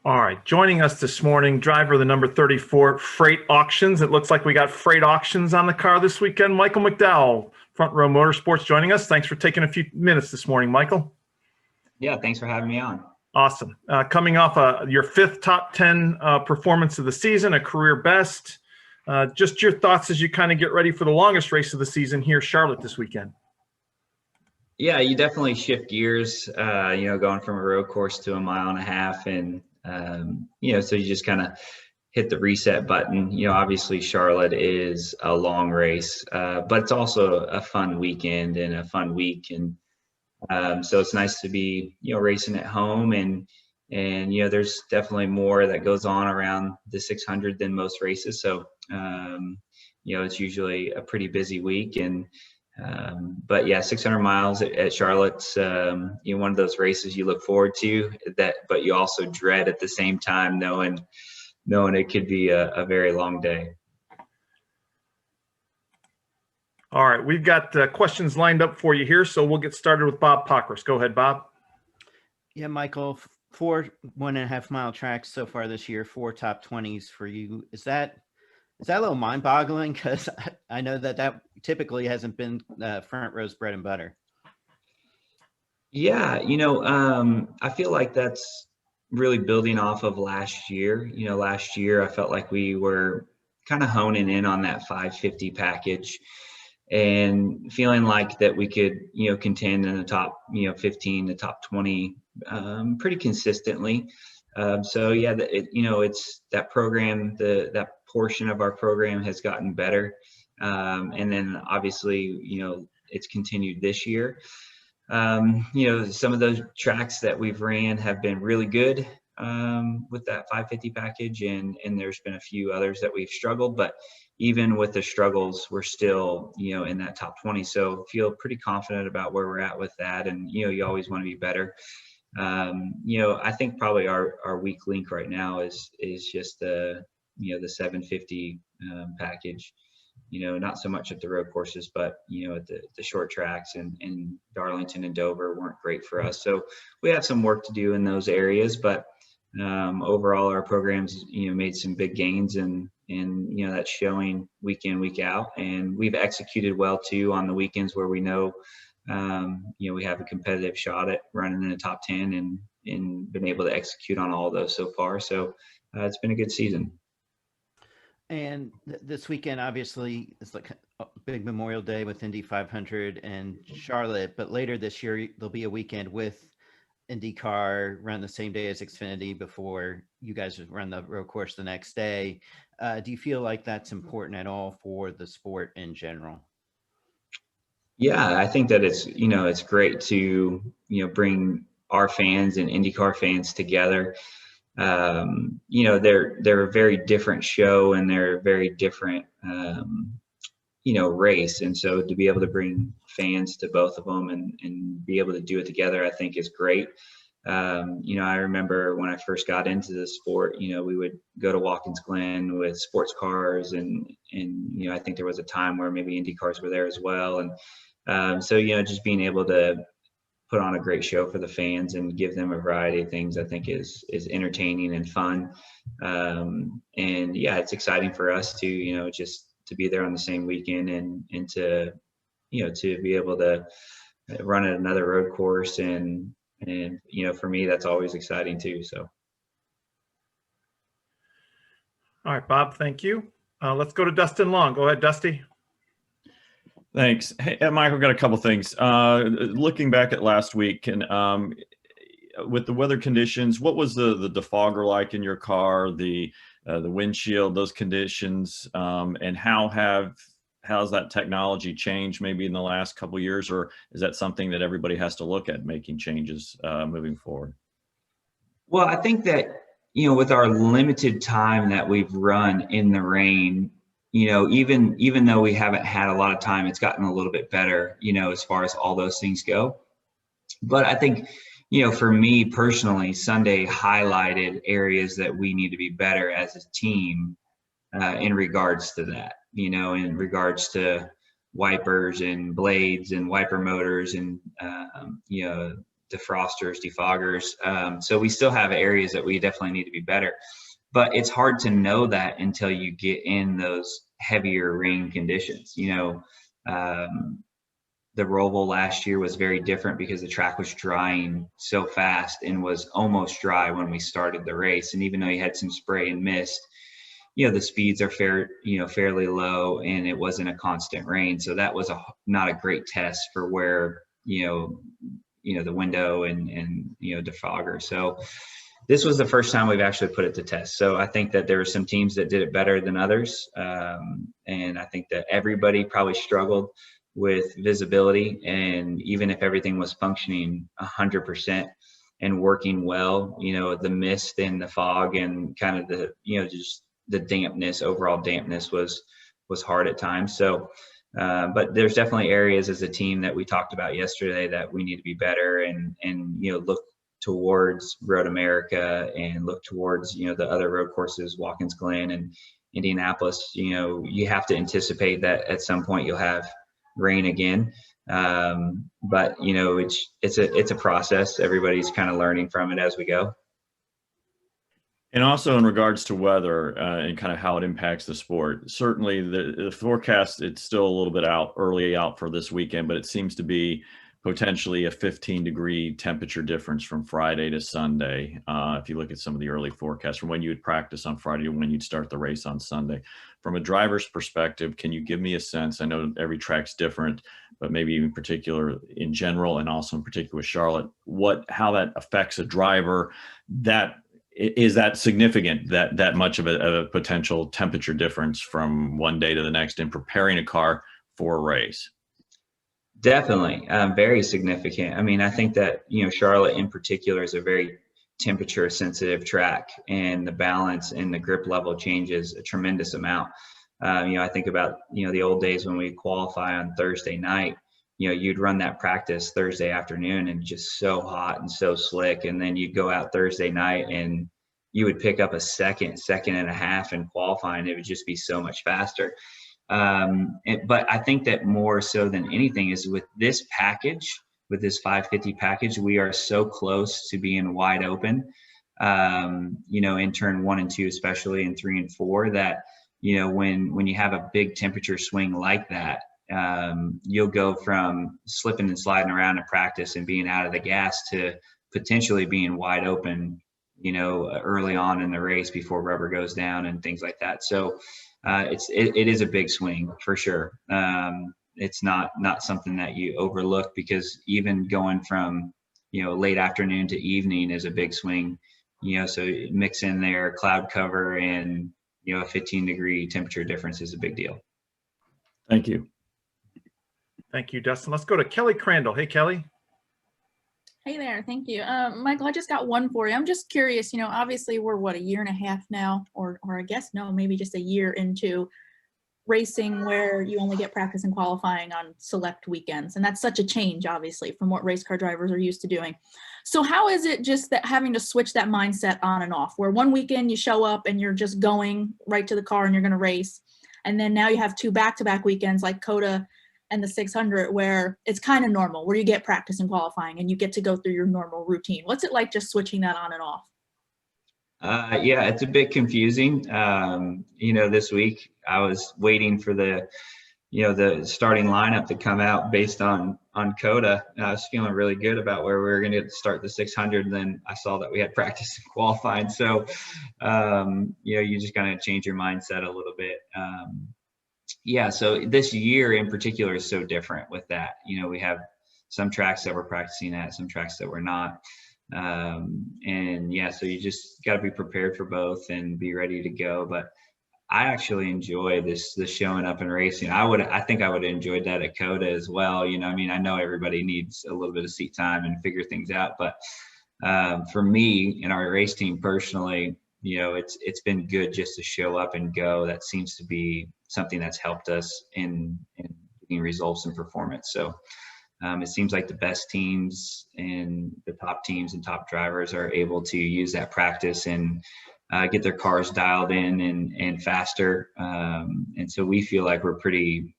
All right, joining us this morning, driver of the number 34 Freight Auctions. It looks like we got Freight Auctions on the car this weekend. Michael McDowell, Front Row Motorsports, joining us. Thanks for taking a few minutes this morning, Michael. Yeah, thanks for having me on. Awesome. Coming off your fifth top 10 performance of the season, a career best. Just your thoughts as you kind of get ready for the longest race of the season here, Charlotte, this weekend. Yeah, you definitely shift gears, going from a road course to a mile and a half. And, so you just kind of hit the reset button. Obviously Charlotte is a long race, but it's also a fun weekend and a fun week. And so it's nice to be, racing at home. And there's definitely more that goes on around the 600 than most races. So, it's usually a pretty busy week. And but yeah, 600 miles at Charlotte's, one of those races you look forward to, but you also dread at the same time, knowing it could be a very long day. All right, we've got questions lined up for you here, so we'll get started with Bob Pockris. Go ahead, Bob. Yeah, Michael, 4 1.5 mile tracks so far this year, 4 top 20s for you. Is that a little mind-boggling? Because I know that typically hasn't been Front Row's bread and butter. Yeah, I feel like that's really building off of last year. Last year I felt like we were kind of honing in on that 550 package and feeling like that we could, contend in the top, 15, the top 20 pretty consistently. So yeah, it's that program, that portion of our program has gotten better. And then obviously, it's continued this year. Some of those tracks that we've ran have been really good with that 550 package, and there's been a few others that we've struggled, but even with the struggles, we're still, in that top 20. So feel pretty confident about where we're at with that. And, you always want to be better. I think probably our weak link right now is just the 750 package. Not so much at the road courses, but at the short tracks and Darlington and Dover weren't great for us. So we have some work to do in those areas, but overall our programs made some big gains, and that's showing week in, week out. And we've executed well too on the weekends where we know we have a competitive shot at running in the top 10, and been able to execute on all of those so far. So it's been a good season. And this weekend, obviously, it's like a big Memorial Day with Indy 500 and Charlotte. But later this year, there'll be a weekend with IndyCar run the same day as Xfinity before you guys run the road course the next day. Do you feel like that's important at all for the sport in general? Yeah, I think that it's great to, bring our fans and IndyCar fans together. They're a very different show, and they're a very different, race. And so to be able to bring fans to both of them and be able to do it together, I think is great. I remember when I first got into the sport, we would go to Watkins Glen with sports cars, and I think there was a time where maybe Indy cars were there as well. And so, just being able to put on a great show for the fans and give them a variety of things, I think is entertaining and fun. And yeah, it's exciting for us to, just to be there on the same weekend and to, to be able to run at another road course. And for me, that's always exciting too. So. All right, Bob, thank you. Let's go to Dustin Long. Go ahead, Dusty. Thanks. Hey, Michael, got a couple things. Looking back at last week, and with the weather conditions, what was the defogger like in your car, the windshield, those conditions, and how's that technology changed maybe in the last couple of years, or is that something that everybody has to look at making changes moving forward? Well, I think that, with our limited time that we've run in the rain, even though we haven't had a lot of time, it's gotten a little bit better, as far as all those things go. But I think, for me personally, Sunday highlighted areas that we need to be better as a team in regards to that, in regards to wipers and blades and wiper motors and, defrosters, defoggers. So we still have areas that we definitely need to be better. But it's hard to know that until you get in those heavier rain conditions. The Roval last year was very different because the track was drying so fast and was almost dry when we started the race. And even though you had some spray and mist, the speeds are fairly low, and it wasn't a constant rain. So that was not a great test for where, the window and defogger. So this was the first time we've actually put it to test. So I think that there were some teams that did it better than others. And I think that everybody probably struggled with visibility. And even if everything was functioning 100% and working well, the mist and the fog and kind of the, just the dampness, overall dampness was hard at times. So, but there's definitely areas as a team that we talked about yesterday that we need to be better and look towards Road America and look towards, the other road courses, Watkins Glen and Indianapolis. You have to anticipate that at some point you'll have rain again. But it's a process. Everybody's kind of learning from it as we go. And also in regards to weather and kind of how it impacts the sport, certainly the forecast, it's still a little bit early out for this weekend, but it seems to be potentially a 15-degree temperature difference from Friday to Sunday. If you look at some of the early forecasts from when you would practice on Friday to when you'd start the race on Sunday. From a driver's perspective, can you give me a sense? I know every track's different, but maybe in particular in general and also in particular with Charlotte, how that affects a driver. Is that significant, that much of a potential temperature difference from one day to the next in preparing a car for a race? Definitely, very significant. I mean, I think that, Charlotte in particular is a very temperature sensitive track, and the balance and the grip level changes a tremendous amount. I think about, the old days when we qualify on Thursday night, you'd run that practice Thursday afternoon and just so hot and so slick. And then you'd go out Thursday night and you would pick up a second and a half in qualifying. It would just be so much faster. But I think that more so than anything is with this package, with this 550 package, we are so close to being wide open, in turn 1 and 2, especially in 3 and 4, that, when you have a big temperature swing like that, you'll go from slipping and sliding around in practice and being out of the gas to potentially being wide open, early on in the race before rubber goes down and things like that. So it is a big swing for sure. It's not something that you overlook, because even going from, late afternoon to evening is a big swing, so mix in there cloud cover and, a 15-degree temperature difference is a big deal. Thank you. Thank you, Dustin. Let's go to Kelly Crandall. Hey, Kelly. Hey there, thank you. Michael, I just got one for you. I'm just curious, obviously we're a year and a half now, or I guess no, maybe just a year into racing where you only get practice and qualifying on select weekends. And that's such a change, obviously, from what race car drivers are used to doing. So how is it just that having to switch that mindset on and off, where one weekend you show up and you're just going right to the car and you're going to race, and then now you have 2 back-to-back weekends like COTA and the 600 where it's kind of normal, where you get practice and qualifying and you get to go through your normal routine? What's it like just switching that on and off? Yeah, it's a bit confusing. This week I was waiting for the starting lineup to come out based on COTA. And I was feeling really good about where we were going to start the 600. And then I saw that we had practice and qualifying. So, you just kind of change your mindset a little bit. Yeah, so this year in particular is so different with that. We have some tracks that we're practicing at, some tracks that we're not. And yeah, so you just got to be prepared for both and be ready to go. But I actually enjoy this showing up and racing. I think I would have enjoyed that at COTA as well. I know everybody needs a little bit of seat time and figure things out, but for me and our race team personally, it's been good just to show up and go. That seems to be something that's helped us in getting results and performance. So it seems like the best teams and the top teams and top drivers are able to use that practice and get their cars dialed in and faster. And so we feel like we're pretty,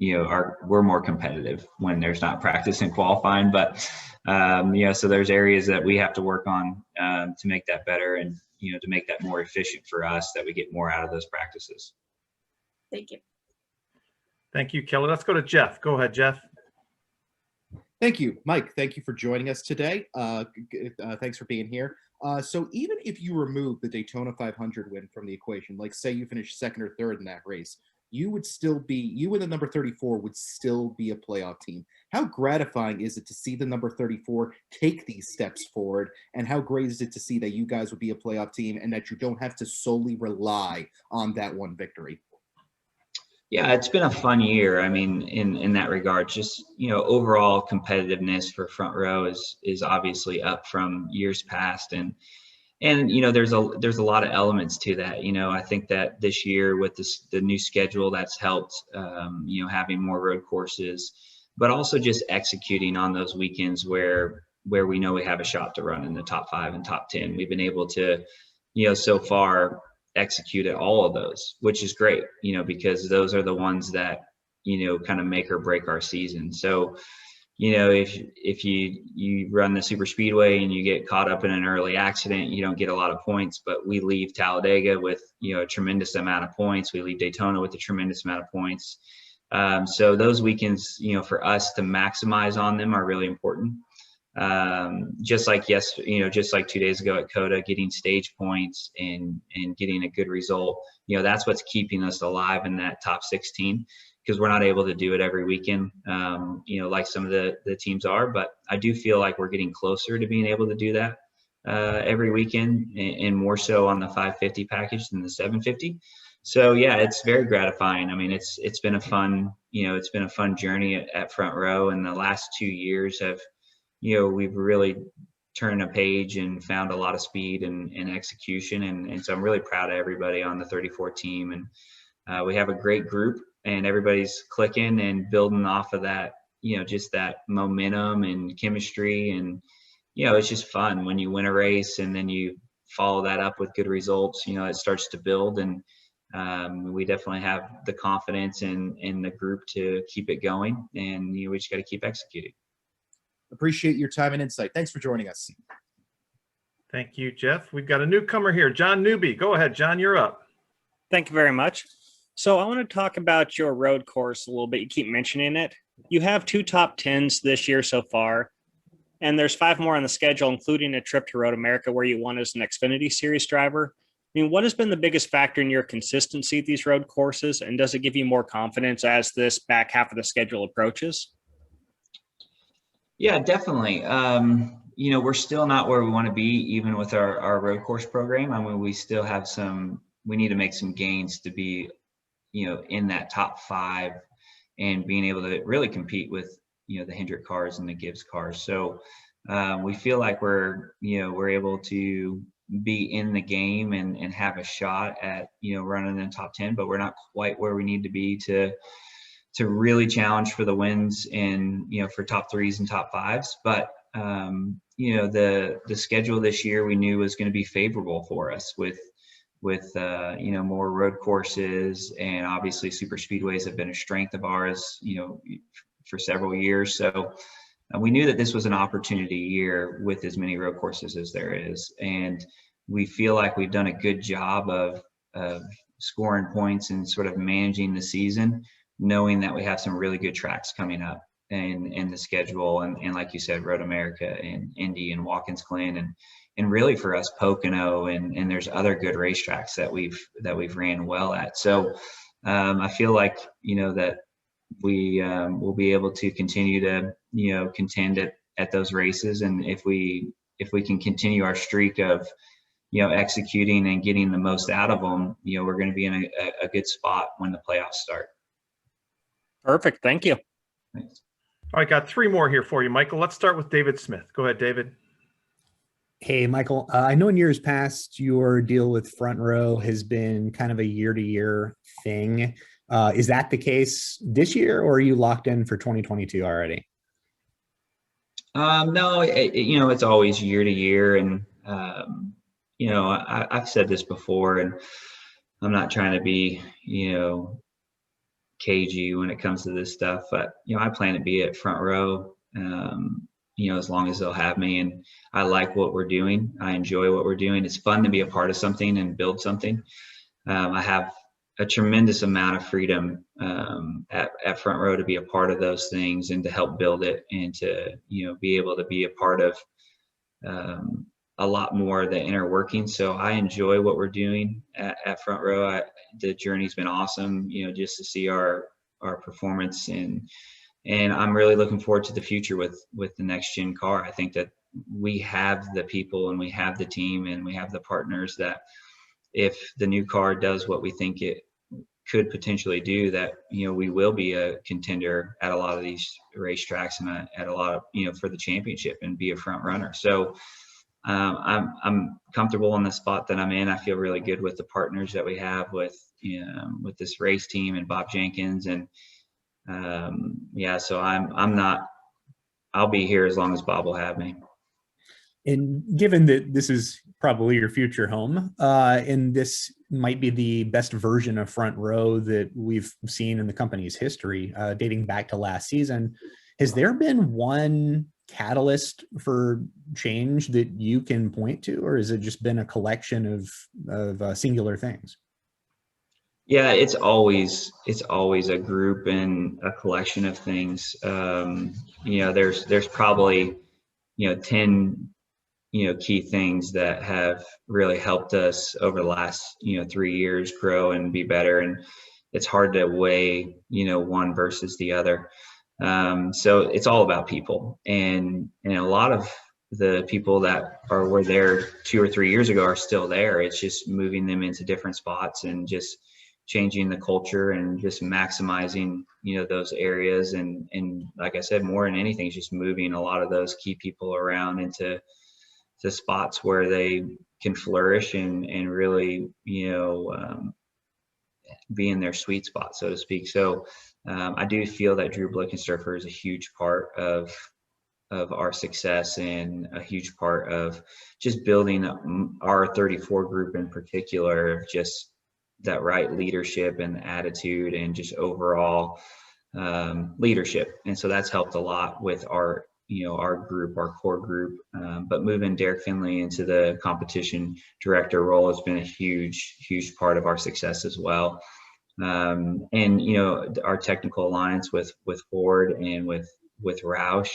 we're more competitive when there's not practice and qualifying. But so there's areas that we have to work on to make that better, and to make that more efficient for us, that we get more out of those practices. Thank you. Thank you, Kelly. Let's go to Jeff. Go ahead, Jeff. Thank you, Mike. Thank you for joining us today. Thanks for being here. So even if you remove the Daytona 500 win from the equation, like say you finish second or third in that race, you and the number 34 would still be a playoff team. How gratifying is it to see the number 34 take these steps forward? And how great is it to see that you guys would be a playoff team and that you don't have to solely rely on that one victory? Yeah, it's been a fun year. I mean, in that regard, just, overall competitiveness for Front Row is obviously up from years past. And there's a lot of elements to that. I think that this year with the new schedule, that's helped, having more road courses, but also just executing on those weekends where we know we have a shot to run in the top 5 and top 10. We've been able to, so far, execute at all of those, which is great, because those are the ones that, kind of make or break our season. So, if you run the super speedway and you get caught up in an early accident, you don't get a lot of points, but we leave Talladega with, a tremendous amount of points. We leave Daytona with a tremendous amount of points. So those weekends, for us to maximize on them are really important. Just like 2 days ago at Coda, getting stage points and getting a good result, that's what's keeping us alive in that top 16, because we're not able to do it every weekend, like some of the teams are. But I do feel like we're getting closer to being able to do that every weekend, and more so on the 550 package than the 750. So yeah, it's very gratifying. I mean, it's been a fun, journey at Front Row, and the last 2 years have, we've really turned a page and found a lot of speed and execution. And so I'm really proud of everybody on the 34 team. And we have a great group, and everybody's clicking and building off of that, just that momentum and chemistry. And, it's just fun when you win a race and then you follow that up with good results. It starts to build. And we definitely have the confidence in the group to keep it going. And we just got to keep executing. Appreciate your time and insight. Thanks for joining us. Thank you, Jeff. We've got a newcomer here, John Newby. Go ahead, John, you're up. Thank you very much. So I want to talk about your road course a little bit. You keep mentioning it. You have 2 top 10s this year so far, and there's 5 more on the schedule, including a trip to Road America where you won as an Xfinity Series driver. I mean, what has been the biggest factor in your consistency at these road courses, and does it give you more confidence as this back half of the schedule approaches? Yeah, definitely. We're still not where we want to be, even with our road course program. I mean, we still have we need to make some gains to be, in that top 5 and being able to really compete with, the Hendrick cars and the Gibbs cars. So we feel like we're able to be in the game and have a shot at, running in the top 10, but we're not quite where we need to be to really challenge for the wins and, for top 3s and top 5s. But, the schedule this year we knew was going to be favorable for us with more road courses, and obviously super speedways have been a strength of ours, for several years. So we knew that this was an opportunity year with as many road courses as there is. And we feel like we've done a good job of scoring points and sort of managing the season, knowing that we have some really good tracks coming up in the schedule. And like you said, Road America and Indy and Watkins Glen and really for us, Pocono, and there's other good racetracks that we've ran well at. So I feel like, that we will be able to continue to, contend at those races. And if we can continue our streak of, executing and getting the most out of them, we're going to be in a good spot when the playoffs start. Perfect. Thank you. Thanks. All right, got 3 more here for you, Michael. Let's start with David Smith. Go ahead, David. Hey, Michael. I know in years past, your deal with Front Row has been kind of a year-to-year thing. Is that the case this year, or are you locked in for 2022 already? No, it's always year to year. And, I've said this before, and I'm not trying to be, cagey when it comes to this stuff, but I plan to be at front row, as long as they'll have me. And I like what we're doing. I enjoy what we're doing. It's fun to be a part of something and build something. I have a tremendous amount of freedom at front row to be a part of those things and to help build it, and to be able to be a part of a lot more of the inner workings. So I enjoy what we're doing at front row. The journey's been awesome, just to see our performance, and I'm really looking forward to the future with the next gen car. I think that we have the people, and we have the team, and we have the partners that if the new car does what we think it could potentially do, that we will be a contender at a lot of these racetracks, and at a lot of for the championship, and be a front runner. So I'm comfortable in the spot that I'm in. I feel really good with the partners that we have with this race team and Bob Jenkins, and so I'll be here as long as Bob will have me. And given that this is probably your future home, and this might be the best version of front row that we've seen in the company's history, dating back to last season, has there been one catalyst for change that you can point to, or has it just been a collection of singular things? Yeah, it's always a group and a collection of things. There's probably 10 key things that have really helped us over the last 3 years grow and be better, and it's hard to weigh one versus the other. So it's all about people, and a lot of the people that were there 2 or 3 years ago are still there. It's just moving them into different spots and just changing the culture and just maximizing those areas, and like I said, more than anything, is just moving a lot of those key people around into the spots where they can flourish and really be in their sweet spot, so to speak. So I do feel that Drew Blickensturfer is a huge part of our success, and a huge part of just building our 34 group in particular, just that right leadership and attitude, and just overall leadership. And so that's helped a lot with our group, our core group. But moving Derek Finley into the competition director role has been a huge part of our success as well. And our technical alliance with Ford and with Roush,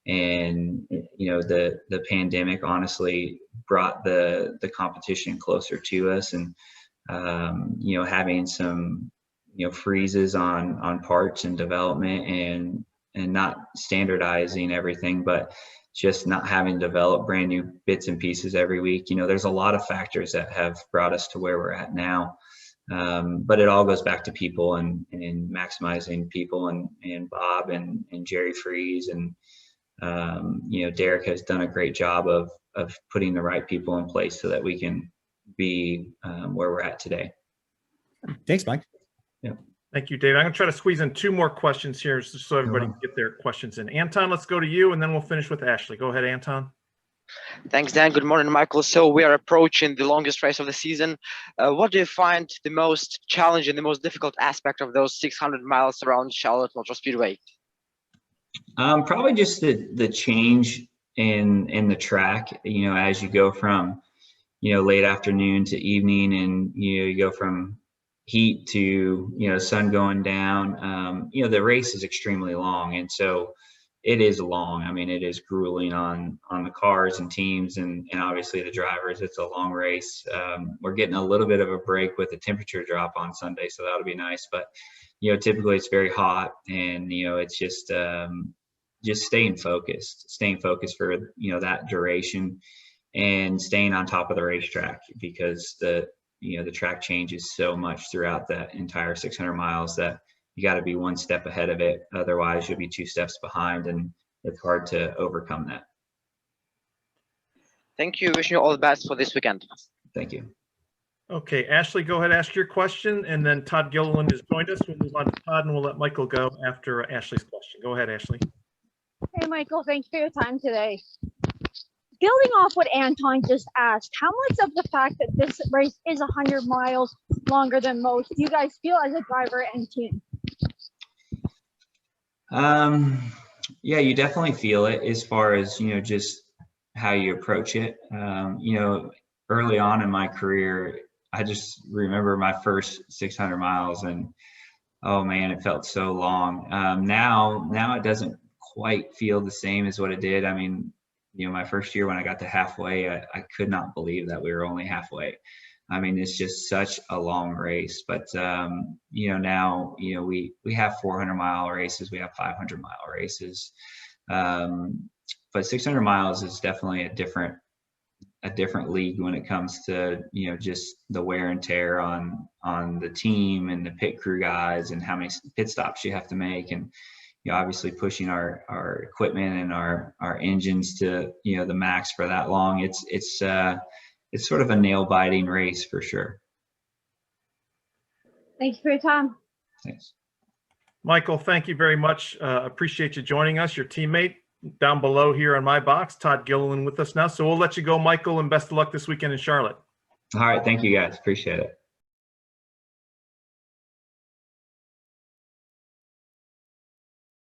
and the pandemic honestly brought the competition closer to us, and having some freezes on parts and development, and not standardizing everything, but just not having to develop brand new bits and pieces every week. There's a lot of factors that have brought us to where we're at now. But it all goes back to people, and maximizing people, and Bob and Jerry Freeze, and Derek has done a great job of putting the right people in place so that we can be where we're at today. Thanks, Mike. Yeah. Thank you, Dave. I'm going to try to squeeze in 2 more questions here just so everybody can get their questions in. Anton, let's go to you, and then we'll finish with Ashley. Go ahead, Anton. Thanks, Dan. Good morning, Michael. So we are approaching the longest race of the season. What do you find the most challenging, the most difficult aspect of those 600 miles around Charlotte Motor Speedway? Probably just the change in the track, as you go from, late afternoon to evening, and, you go from heat to, sun going down. The race is extremely long. And so it is long. I mean, it is grueling on the cars and teams, and obviously the drivers. It's a long race. We're getting a little bit of a break with the temperature drop on Sunday, so that'll be nice. But, typically it's very hot, and, it's just staying focused for, that duration, and staying on top of the racetrack, because the track changes so much throughout that entire 600 miles that you got to be one step ahead of it. Otherwise you'll be 2 steps behind, and it's hard to overcome that. Thank you. Wishing you all the best for this weekend. Thank you. Okay, Ashley, go ahead, ask your question, and then Todd Gilliland has joined us. We'll move on to Todd, and we'll let Michael go after Ashley's question. Go ahead, Ashley. Hey, Michael, thanks for your time today. Building off what Anton just asked, how much of the fact that this race is 100 miles longer than most do you guys feel as a driver and team? Yeah, you definitely feel it as far as, just how you approach it. Early on in my career, I just remember my first 600 miles and, oh man, it felt so long. Now it doesn't quite feel the same as what it did. I mean, my first year when I got to halfway, I could not believe that we were only halfway. I mean, it's just such a long race, but now, we have 400-mile races, we have 500-mile races. But 600 miles is definitely a different league when it comes to, just the wear and tear on the team and the pit crew guys and how many pit stops you have to make. And, obviously pushing our equipment and our engines to, the max for that long. It's sort of a nail biting race for sure. Thank you for your time. Thanks. Michael, thank you very much. Appreciate you joining us. Your teammate down below here on my box, Todd Gilliland, with us now. So we'll let you go, Michael, and best of luck this weekend in Charlotte. All right. Thank you, guys. Appreciate it.